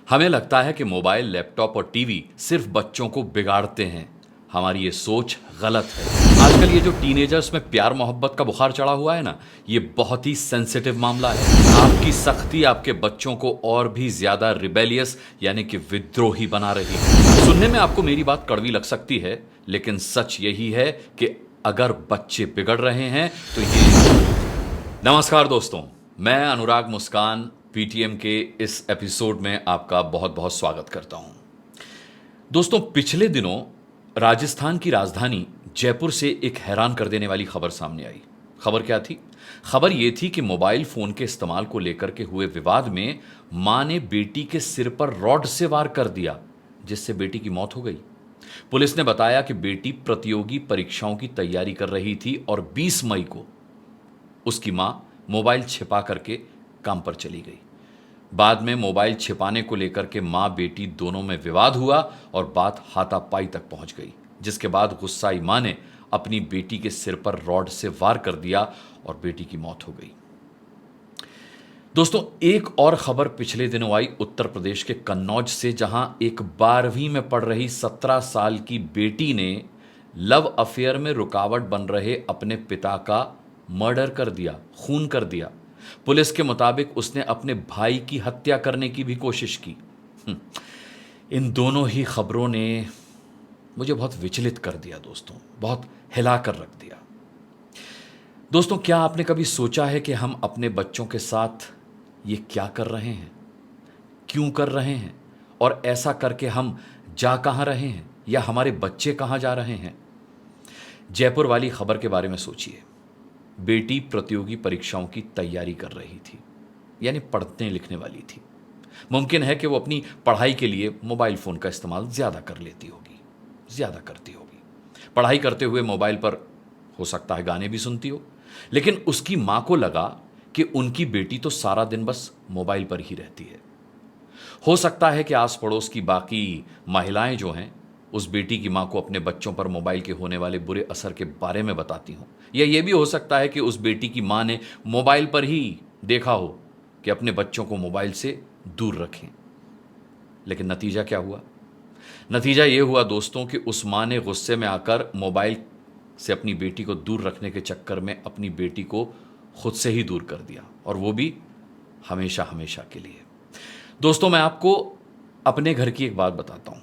हमें लगता है कि मोबाइल, लैपटॉप और टीवी सिर्फ बच्चों को बिगाड़ते हैं। हमारी ये सोच गलत है। आजकल ये जो टीनेजर्स में प्यार मोहब्बत का बुखार चढ़ा हुआ है ना, ये बहुत ही सेंसिटिव मामला है। आपकी सख्ती आपके बच्चों को और भी ज्यादा रिबेलियस यानी कि विद्रोही बना रही है। सुनने में आपको मेरी बात कड़वी लग सकती है, लेकिन सच यही है कि अगर बच्चे बिगड़ रहे हैं तो ये। नमस्कार दोस्तों, मैं अनुराग मुस्कान पीटीएम के इस एपिसोड में आपका बहुत बहुत स्वागत करता हूं। दोस्तों, पिछले दिनों राजस्थान की राजधानी जयपुर से एक हैरान कर देने वाली खबर सामने आई। खबर क्या थी? खबर यह थी कि मोबाइल फोन के इस्तेमाल को लेकर के हुए विवाद में मां ने बेटी के सिर पर रॉड से वार कर दिया, जिससे बेटी की मौत हो गई। पुलिस ने बताया कि बेटी प्रतियोगी परीक्षाओं की तैयारी कर रही थी और 20 मई को उसकी मां मोबाइल छिपा करके काम पर चली गई। बाद में मोबाइल छिपाने को लेकर के मां बेटी दोनों में विवाद हुआ और बात हाथापाई तक पहुंच गई, जिसके बाद गुस्साई मां ने अपनी बेटी के सिर पर रॉड से वार कर दिया और बेटी की मौत हो गई। दोस्तों, एक और खबर पिछले दिनों आई उत्तर प्रदेश के कन्नौज से, जहां एक 12वीं में पढ़ रही 17 साल की बेटी ने लव अफेयर में रुकावट बन रहे अपने पिता का मर्डर कर दिया, खून कर दिया। पुलिस के मुताबिक उसने अपने भाई की हत्या करने की भी कोशिश की। इन दोनों ही खबरों ने मुझे बहुत विचलित कर दिया दोस्तों, बहुत हिला कर रख दिया। दोस्तों, क्या आपने कभी सोचा है कि हम अपने बच्चों के साथ ये क्या कर रहे हैं, क्यों कर रहे हैं, और ऐसा करके हम जा कहां रहे हैं, या हमारे बच्चे कहां जा रहे हैं? जयपुर वाली खबर के बारे में सोचिए। बेटी प्रतियोगी परीक्षाओं की तैयारी कर रही थी, यानी पढ़ने लिखने वाली थी। मुमकिन है कि वो अपनी पढ़ाई के लिए मोबाइल फोन का इस्तेमाल ज्यादा कर लेती होगी, ज्यादा करती होगी। पढ़ाई करते हुए मोबाइल पर हो सकता है गाने भी सुनती हो, लेकिन उसकी मां को लगा कि उनकी बेटी तो सारा दिन बस मोबाइल पर ही रहती है। हो सकता है कि आस पड़ोस की बाकी महिलाएं जो हैं उस बेटी की मां को अपने बच्चों पर मोबाइल के होने वाले बुरे असर के बारे में बताती हों, या यह भी हो सकता है कि उस बेटी की मां ने मोबाइल पर ही देखा हो कि अपने बच्चों को मोबाइल से दूर रखें। लेकिन नतीजा क्या हुआ? नतीजा यह हुआ दोस्तों कि उस मां ने गुस्से में आकर मोबाइल से अपनी बेटी को दूर रखने के चक्कर में अपनी बेटी को खुद से ही दूर कर दिया, और वो भी हमेशा हमेशा के लिए। दोस्तों, मैं आपको अपने घर की एक बात बताता हूं।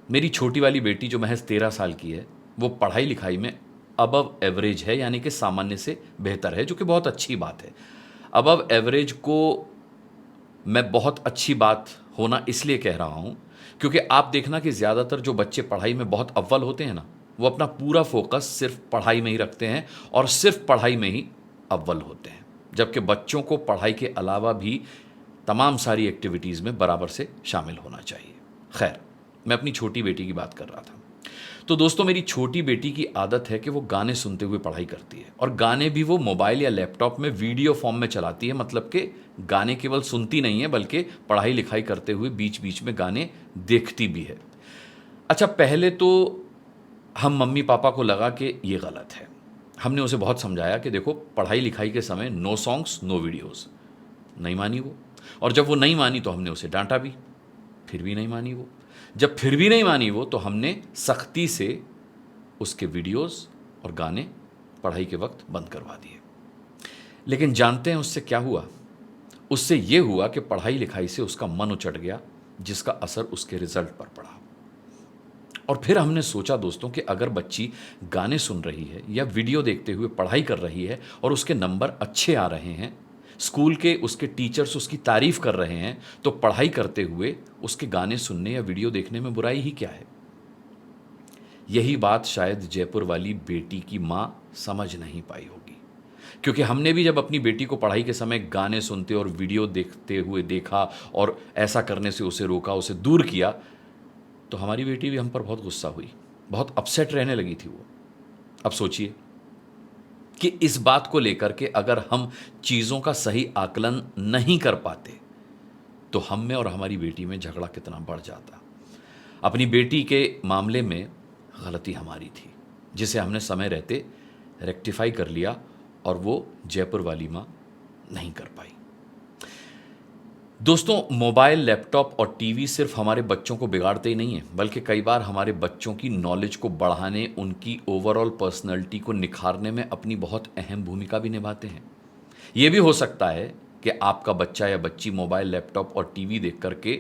मेरी छोटी वाली बेटी जो महज 13 साल की है, वो पढ़ाई लिखाई में अबव एवरेज है, यानी कि सामान्य से बेहतर है, जो कि बहुत अच्छी बात है। अबव एवरेज को मैं बहुत अच्छी बात होना इसलिए कह रहा हूं क्योंकि आप देखना कि ज़्यादातर जो बच्चे पढ़ाई में बहुत अव्वल होते हैं ना, वो अपना पूरा फोकस सिर्फ पढ़ाई में ही रखते हैं और सिर्फ पढ़ाई में ही अव्वल होते हैं, जबकि बच्चों को पढ़ाई के अलावा भी तमाम सारी एक्टिविटीज़ में बराबर से शामिल होना चाहिए। खैर, मैं अपनी छोटी बेटी की बात कर रहा था। तो दोस्तों, मेरी छोटी बेटी की आदत है कि वो गाने सुनते हुए पढ़ाई करती है, और गाने भी वो मोबाइल या लैपटॉप में वीडियो फॉर्म में चलाती है। मतलब कि गाने केवल सुनती नहीं है, बल्कि पढ़ाई लिखाई करते हुए बीच बीच में गाने देखती भी है। अच्छा, पहले तो हम मम्मी पापा को लगा कि ये गलत है। हमने उसे बहुत समझाया कि देखो, पढ़ाई लिखाई के समय नो सॉन्ग्स नो वीडियोस। नहीं मानी वो, और जब वो नहीं मानी तो हमने उसे डांटा भी, फिर भी नहीं मानी वो। जब फिर भी नहीं मानी वो, तो हमने सख्ती से उसके वीडियोस और गाने पढ़ाई के वक्त बंद करवा दिए। लेकिन जानते हैं उससे क्या हुआ? उससे यह हुआ कि पढ़ाई लिखाई से उसका मन उचट गया, जिसका असर उसके रिजल्ट पर पड़ा। और फिर हमने सोचा दोस्तों कि अगर बच्ची गाने सुन रही है या वीडियो देखते हुए पढ़ाई कर रही है और उसके नंबर अच्छे आ रहे हैं, स्कूल के उसके टीचर्स उसकी तारीफ कर रहे हैं, तो पढ़ाई करते हुए उसके गाने सुनने या वीडियो देखने में बुराई ही क्या है? यही बात शायद जयपुर वाली बेटी की मां समझ नहीं पाई होगी, क्योंकि हमने भी जब अपनी बेटी को पढ़ाई के समय गाने सुनते और वीडियो देखते हुए देखा और ऐसा करने से उसे रोका, उसे दूर किया, तो हमारी बेटी भी हम पर बहुत गुस्सा हुई, बहुत अपसेट रहने लगी थी वो। अब सोचिए कि इस बात को लेकर के अगर हम चीज़ों का सही आकलन नहीं कर पाते, तो हम में और हमारी बेटी में झगड़ा कितना बढ़ जाता। अपनी बेटी के मामले में गलती हमारी थी, जिसे हमने समय रहते रेक्टिफाई कर लिया, और वो जयपुर वाली माँ नहीं कर पाई। दोस्तों, मोबाइल, लैपटॉप और टीवी सिर्फ हमारे बच्चों को बिगाड़ते ही नहीं है, बल्कि कई बार हमारे बच्चों की नॉलेज को बढ़ाने, उनकी ओवरऑल पर्सनैलिटी को निखारने में अपनी बहुत अहम भूमिका भी निभाते हैं। ये भी हो सकता है कि आपका बच्चा या बच्ची मोबाइल, लैपटॉप और टीवी देख करके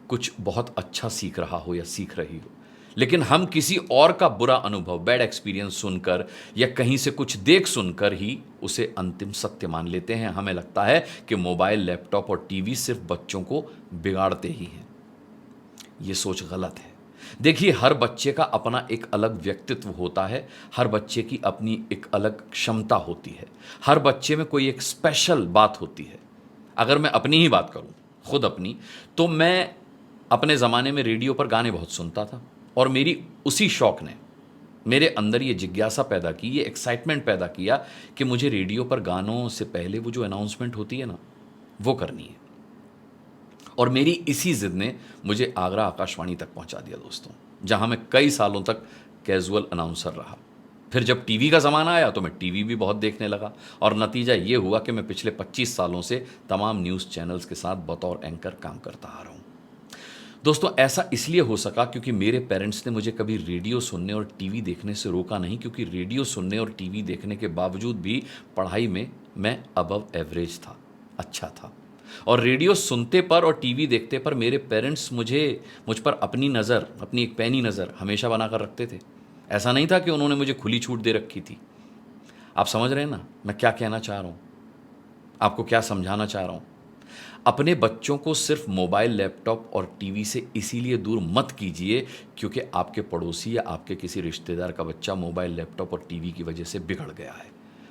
कुछ बहुत अच्छा सीख रहा हो या सीख रही हो, लेकिन हम किसी और का बुरा अनुभव, बैड एक्सपीरियंस सुनकर या कहीं से कुछ देख सुनकर ही उसे अंतिम सत्य मान लेते हैं। हमें लगता है कि मोबाइल, लैपटॉप और टीवी सिर्फ बच्चों को बिगाड़ते ही हैं। ये सोच गलत है। देखिए, हर बच्चे का अपना एक अलग व्यक्तित्व होता है, हर बच्चे की अपनी एक अलग क्षमता होती है, हर बच्चे में कोई एक स्पेशल बात होती है। अगर मैं अपनी ही बात करूं, खुद अपनी, तो मैं अपने ज़माने में रेडियो पर गाने बहुत सुनता था, और मेरी उसी शौक ने मेरे अंदर ये जिज्ञासा पैदा की, ये एक्साइटमेंट पैदा किया कि मुझे रेडियो पर गानों से पहले वो जो अनाउंसमेंट होती है ना, वो करनी है। और मेरी इसी जिद ने मुझे आगरा आकाशवाणी तक पहुंचा दिया दोस्तों, जहां मैं कई सालों तक कैजुअल अनाउंसर रहा। फिर जब टीवी का ज़माना आया तो मैं टीवी भी बहुत देखने लगा, और नतीजा ये हुआ कि मैं पिछले 25 सालों से तमाम न्यूज़ चैनल्स के साथ बतौर एंकर काम करता आ रहा हूँ। दोस्तों, ऐसा इसलिए हो सका क्योंकि मेरे पेरेंट्स ने मुझे कभी रेडियो सुनने और टीवी देखने से रोका नहीं, क्योंकि रेडियो सुनने और टीवी देखने के बावजूद भी पढ़ाई में मैं अबव एवरेज था, अच्छा था। और रेडियो सुनते पर और टीवी देखते पर मेरे पेरेंट्स मुझ पर अपनी नज़र, अपनी एक पैनी नज़र हमेशा बनाकर रखते थे। ऐसा नहीं था कि उन्होंने मुझे खुली छूट दे रखी थी। आप समझ रहे हैं ना मैं क्या कहना चाह रहा हूँ, आपको क्या समझाना चाह रहा हूँ। अपने बच्चों को सिर्फ मोबाइल, लैपटॉप और टीवी से इसीलिए दूर मत कीजिए क्योंकि आपके पड़ोसी या आपके किसी रिश्तेदार का बच्चा मोबाइल, लैपटॉप और टीवी की वजह से बिगड़ गया है,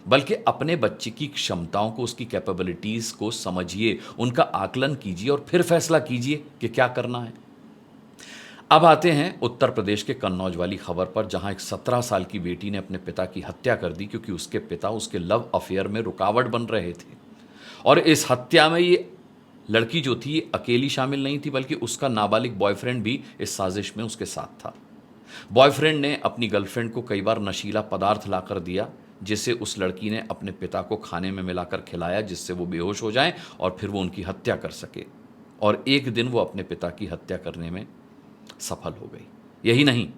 बल्कि अपने बच्चे की क्षमताओं को, उसकी कैपेबिलिटीज़ को समझिए, उनका आकलन कीजिए और फिर फैसला कीजिए कि क्या करना है। अब आते हैं उत्तर प्रदेश के कन्नौज वाली खबर पर, जहां एक 17 साल की बेटी ने अपने पिता की हत्या कर दी क्योंकि उसके पिता उसके लव अफेयर में रुकावट बन रहे थे। और इस हत्या में ये लड़की जो थी, ये अकेली शामिल नहीं थी, बल्कि उसका नाबालिग बॉयफ्रेंड भी इस साजिश में उसके साथ था। बॉयफ्रेंड ने अपनी गर्लफ्रेंड को कई बार नशीला पदार्थ लाकर दिया, जिसे उस लड़की ने अपने पिता को खाने में मिलाकर खिलाया, जिससे वो बेहोश हो जाएं और फिर वो उनकी हत्या कर सके। और एक दिन वो अपने पिता की हत्या करने में सफल हो गई। यही नहीं,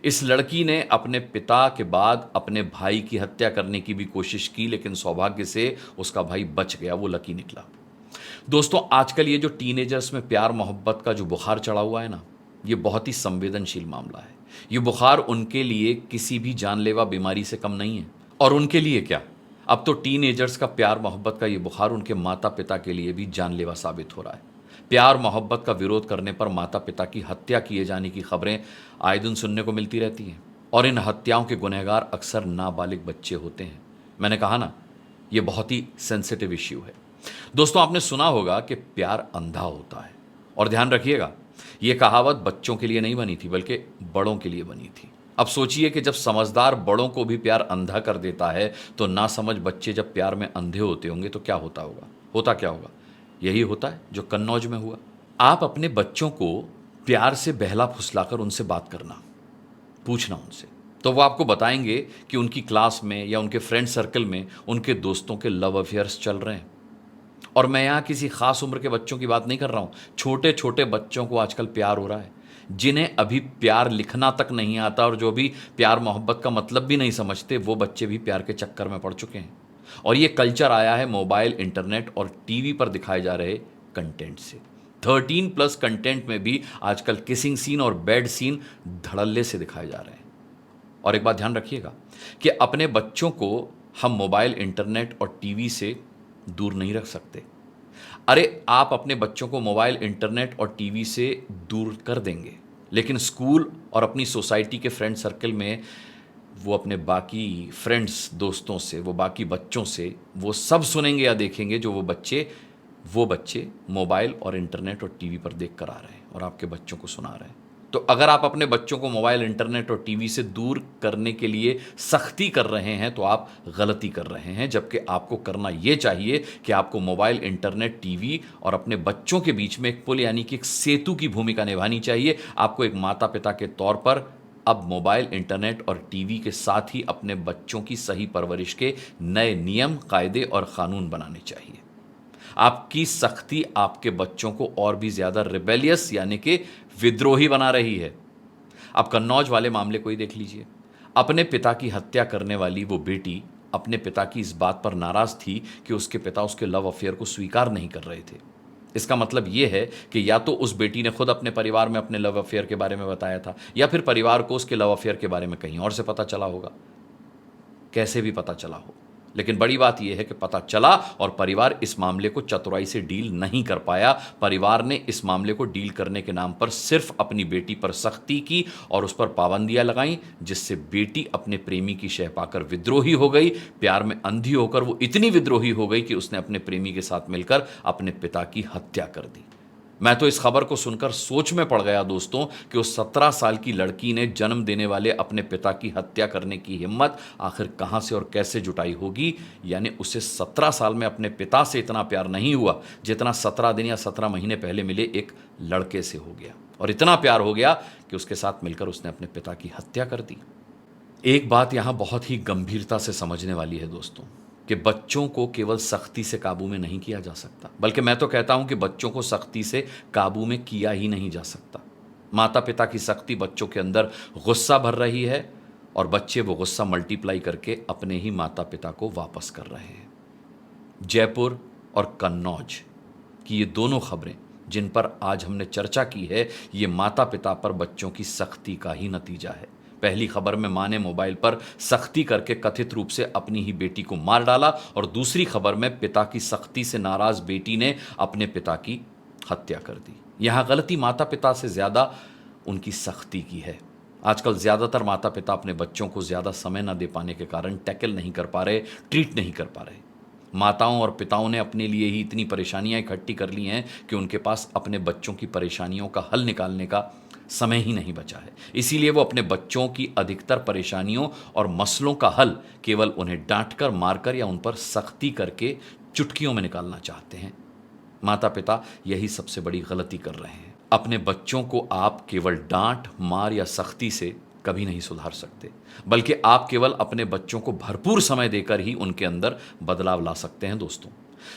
इस लड़की ने अपने पिता के बाद अपने भाई की हत्या करने की भी कोशिश की, लेकिन सौभाग्य से उसका भाई बच गया, वो लकी निकला। दोस्तों, आजकल ये जो टीनेजर्स में प्यार मोहब्बत का जो बुखार चढ़ा हुआ है ना, ये बहुत ही संवेदनशील मामला है। ये बुखार उनके लिए किसी भी जानलेवा बीमारी से कम नहीं है। और उनके लिए क्या, अब तो टीनेजर्स का प्यार मोहब्बत का ये बुखार उनके माता पिता के लिए भी जानलेवा साबित हो रहा है। प्यार मोहब्बत का विरोध करने पर माता पिता की हत्या किए जाने की खबरें आए दिन सुनने को मिलती रहती हैं, और इन हत्याओं के गुनहगार अक्सर नाबालिग बच्चे होते हैं। मैंने कहा ना, ये बहुत ही सेंसिटिव इश्यू है। दोस्तों, आपने सुना होगा कि प्यार अंधा होता है, और ध्यान रखिएगा, ये कहावत बच्चों के लिए नहीं बनी थी, बल्कि बड़ों के लिए बनी थी। अब सोचिए कि जब समझदार बड़ों को भी प्यार अंधा कर देता है, तो नासमझ बच्चे जब प्यार में अंधे होते होंगे तो क्या होता होगा, होता क्या होगा। यही होता है जो कन्नौज में हुआ। आप अपने बच्चों को प्यार से बहला फुसलाकर उनसे बात करना, पूछना उनसे, तो वो आपको बताएंगे कि उनकी क्लास में या उनके फ्रेंड सर्कल में उनके दोस्तों के लव अफेयर्स चल रहे हैं। और मैं यहाँ किसी खास उम्र के बच्चों की बात नहीं कर रहा हूँ, छोटे छोटे बच्चों को आजकल प्यार हो रहा है, जिन्हें अभी प्यार लिखना तक नहीं आता और जो भी प्यार मोहब्बत का मतलब भी नहीं समझते, वो बच्चे भी प्यार के चक्कर में पड़ चुके हैं। और ये कल्चर आया है मोबाइल, इंटरनेट और टीवी पर दिखाए जा रहे कंटेंट से। 13+ कंटेंट में भी आजकल किसिंग सीन और बेड सीन धड़ल्ले से दिखाए जा रहे हैं। और एक बात ध्यान रखिएगा कि अपने बच्चों को हम मोबाइल, इंटरनेट और टीवी से दूर नहीं रख सकते। अरे, आप अपने बच्चों को मोबाइल, इंटरनेट और टीवी से दूर कर देंगे, लेकिन स्कूल और अपनी सोसाइटी के फ्रेंड सर्कल में वो अपने बाकी फ्रेंड्स, दोस्तों से, वो बाकी बच्चों से वो सब सुनेंगे या देखेंगे जो वो बच्चे मोबाइल और इंटरनेट और टीवी पर देख कर आ रहे हैं और आपके बच्चों को सुना रहे हैं। तो अगर आप अपने बच्चों को मोबाइल, इंटरनेट और टीवी से दूर करने के लिए सख्ती कर रहे हैं तो आप गलती कर रहे हैं, जबकि आपको करना ये चाहिए कि आपको मोबाइल, इंटरनेट, टीवी और अपने बच्चों के बीच में एक पुल यानी कि एक सेतु की भूमिका निभानी चाहिए। आपको एक माता पिता के तौर पर अब मोबाइल, इंटरनेट और टीवी के साथ ही अपने बच्चों की सही परवरिश के नए नियम, कायदे और कानून बनाने चाहिए। आपकी सख्ती आपके बच्चों को और भी ज्यादा रिबेलियस यानी कि विद्रोही बना रही है। अब कन्नौज वाले मामले को ही देख लीजिए। अपने पिता की हत्या करने वाली वो बेटी अपने पिता की इस बात पर नाराज थी कि उसके पिता उसके लव अफेयर को स्वीकार नहीं कर रहे थे। इसका मतलब यह है कि या तो उस बेटी ने खुद अपने परिवार में अपने लव अफेयर के बारे में बताया था, या फिर परिवार को उसके लव अफेयर के बारे में कहीं और से पता चला होगा। कैसे भी पता चला हो, लेकिन बड़ी बात यह है कि पता चला और परिवार इस मामले को चतुराई से डील नहीं कर पाया। परिवार ने इस मामले को डील करने के नाम पर सिर्फ अपनी बेटी पर सख्ती की और उस पर पाबंदियां लगाई, जिससे बेटी अपने प्रेमी की शह पाकर विद्रोही हो गई। प्यार में अंधी होकर वो इतनी विद्रोही हो गई कि उसने अपने प्रेमी के साथ मिलकर अपने पिता की हत्या कर दी। मैं तो इस खबर को सुनकर सोच में पड़ गया दोस्तों कि उस 17 साल की लड़की ने जन्म देने वाले अपने पिता की हत्या करने की हिम्मत आखिर कहां से और कैसे जुटाई होगी। यानी उसे 17 साल में अपने पिता से इतना प्यार नहीं हुआ जितना 17 दिन या 17 महीने पहले मिले एक लड़के से हो गया, और इतना प्यार हो गया कि उसके साथ मिलकर उसने अपने पिता की हत्या कर दी। एक बात यहां बहुत ही गंभीरता से समझने वाली है दोस्तों, कि बच्चों को केवल सख्ती से काबू में नहीं किया जा सकता, बल्कि मैं तो कहता हूं कि बच्चों को सख्ती से काबू में किया ही नहीं जा सकता। माता पिता की सख्ती बच्चों के अंदर गुस्सा भर रही है और बच्चे वो गुस्सा मल्टीप्लाई करके अपने ही माता पिता को वापस कर रहे हैं। जयपुर और कन्नौज की ये दोनों खबरें जिन पर आज हमने चर्चा की है, ये माता पिता पर बच्चों की सख्ती का ही नतीजा है। पहली खबर में मां ने मोबाइल पर सख्ती करके कथित रूप से अपनी ही बेटी को मार डाला, और दूसरी खबर में पिता की सख्ती से नाराज बेटी ने अपने पिता की हत्या कर दी। यहां गलती माता पिता से ज्यादा उनकी सख्ती की है। आजकल ज्यादातर माता पिता अपने बच्चों को ज्यादा समय न दे पाने के कारण टैकल नहीं कर पा रहे, ट्रीट नहीं कर पा रहे। माताओं और पिताओं ने अपने लिए ही इतनी परेशानियां इकट्ठी कर ली हैं कि उनके पास अपने बच्चों की परेशानियों का हल निकालने का समय ही नहीं बचा है। इसीलिए वो अपने बच्चों की अधिकतर परेशानियों और मसलों का हल केवल उन्हें डांटकर, मारकर या उन पर सख्ती करके चुटकियों में निकालना चाहते हैं। माता पिता यही सबसे बड़ी गलती कर रहे हैं। अपने बच्चों को आप केवल डांट, मार या सख्ती से कभी नहीं सुधार सकते, बल्कि आप केवल अपने बच्चों को भरपूर समय देकर ही उनके अंदर बदलाव ला सकते हैं। दोस्तों,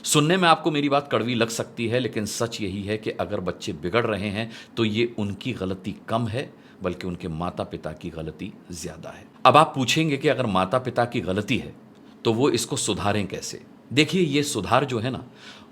सुनने में आपको मेरी बात कड़वी लग सकती है, लेकिन सच यही है कि अगर बच्चे बिगड़ रहे हैं तो ये उनकी गलती कम है, बल्कि उनके माता पिता की गलती ज्यादा है। अब आप पूछेंगे कि अगर माता पिता की गलती है तो वो इसको सुधारें कैसे। देखिए, ये सुधार जो है ना,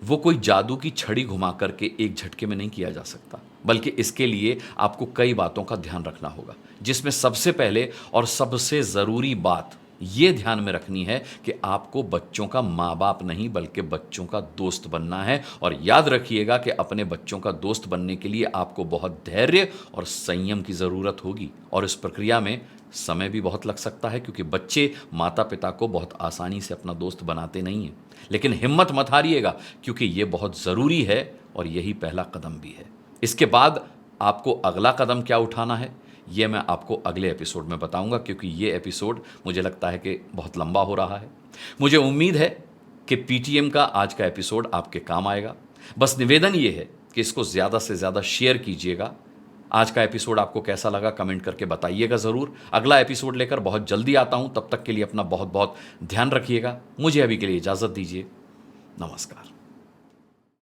वो कोई जादू की छड़ी घुमा करके एक झटके में नहीं किया जा सकता, बल्कि इसके लिए आपको कई बातों का ध्यान रखना होगा, जिसमें सबसे पहले और सबसे जरूरी बात ये ध्यान में रखनी है कि आपको बच्चों का माँ बाप नहीं बल्कि बच्चों का दोस्त बनना है। और याद रखिएगा कि अपने बच्चों का दोस्त बनने के लिए आपको बहुत धैर्य और संयम की ज़रूरत होगी, और इस प्रक्रिया में समय भी बहुत लग सकता है, क्योंकि बच्चे माता पिता को बहुत आसानी से अपना दोस्त बनाते नहीं हैं। लेकिन हिम्मत मत हारिएगा, क्योंकि ये बहुत ज़रूरी है और यही पहला कदम भी है। इसके बाद आपको अगला कदम क्या उठाना है, ये मैं आपको अगले एपिसोड में बताऊंगा, क्योंकि ये एपिसोड मुझे लगता है कि बहुत लंबा हो रहा है। मुझे उम्मीद है कि पीटीएम का आज का एपिसोड आपके काम आएगा। बस निवेदन ये है कि इसको ज़्यादा से ज़्यादा शेयर कीजिएगा। आज का एपिसोड आपको कैसा लगा कमेंट करके बताइएगा ज़रूर। अगला एपिसोड लेकर बहुत जल्दी आता हूं, तब तक के लिए अपना बहुत बहुत ध्यान रखिएगा। मुझे अभी के लिए इजाज़त दीजिए। नमस्कार।